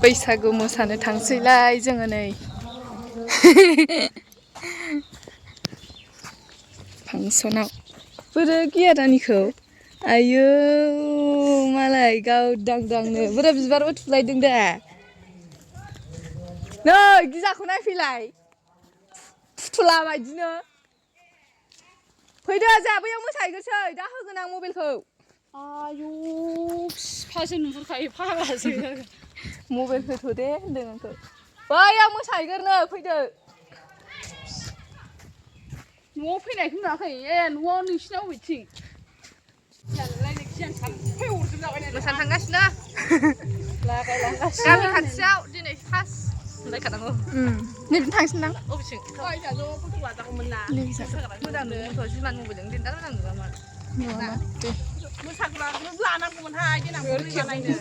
बैसागु मोसानो थांसैलाय जोङो नै फांसनाव बोरो गिया दानिखौ आयौ मालाय गावदांदांनो बोरो बिबारबो थुलायदों दा नै गिजाखौ नायफैलाय फुथुला बायदिनो फैदो जोंहा बैयाव मोसाहैग्रोसै दा होगोन आं मबाइलखौ आयौ फिफासो नुहुरखायो फाग्लासो मबाइल होथ' दे होनदों आंखौ बैयाव मोसाहैग्रोनो फैदो न'आव फैनायखौ नुवाखै न'आव नोंसिना अबेथिं मोसानो थांगासिनो गामि खाथियाव दिनै फार्स्ट होनलायखानांगौ नैबिथिं थांसैदां अबेथिं मोजां नुयोथ' जिमान मबाइलजों देनजार मोजां नुवामोन मोसाग्राखौनो लानांगौमोनहाय देनां बोरैबा नायनो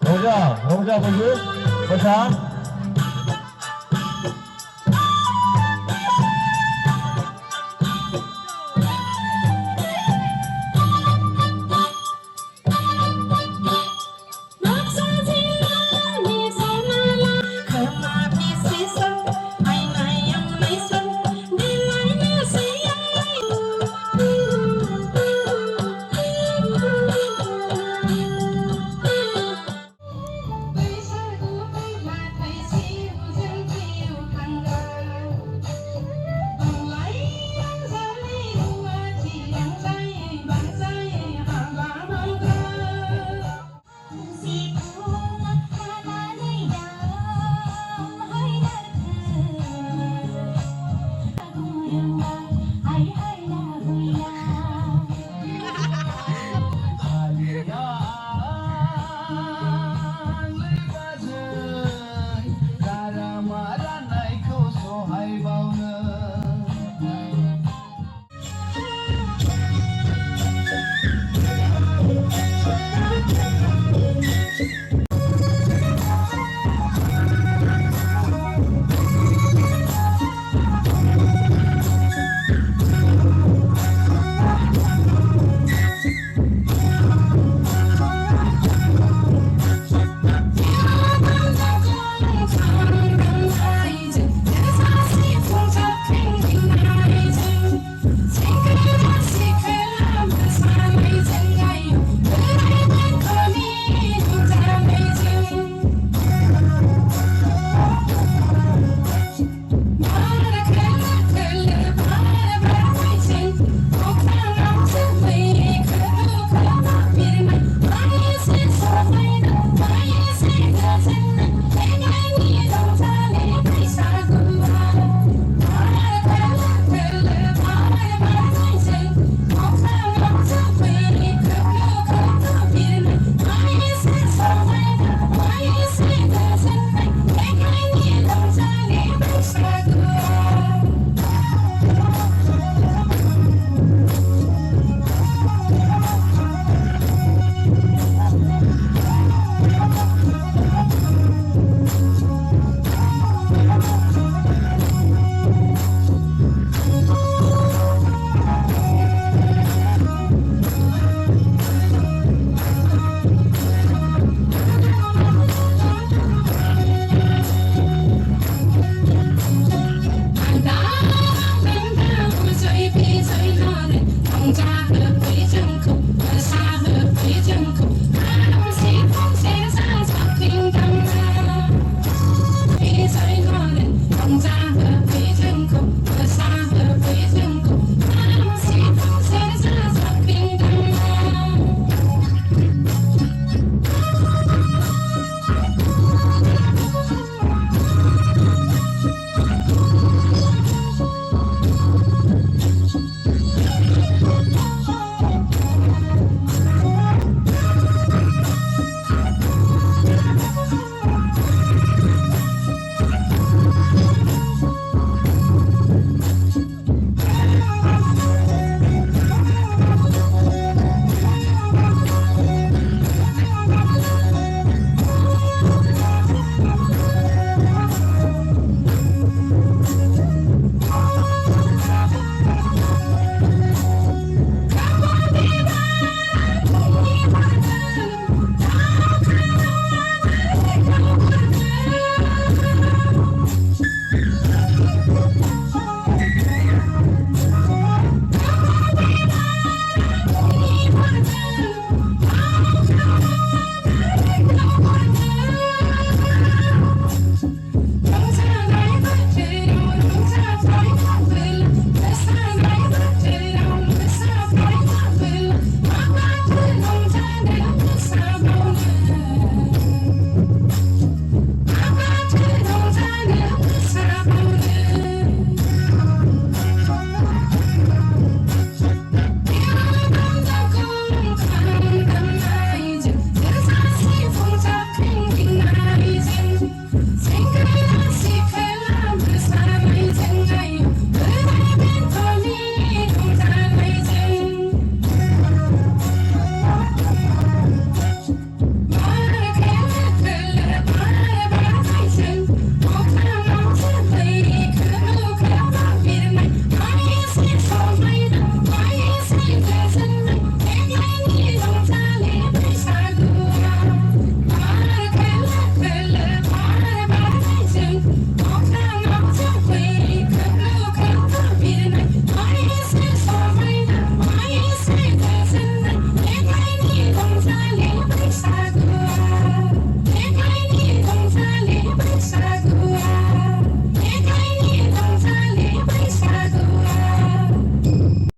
रंजा बयबो मोसा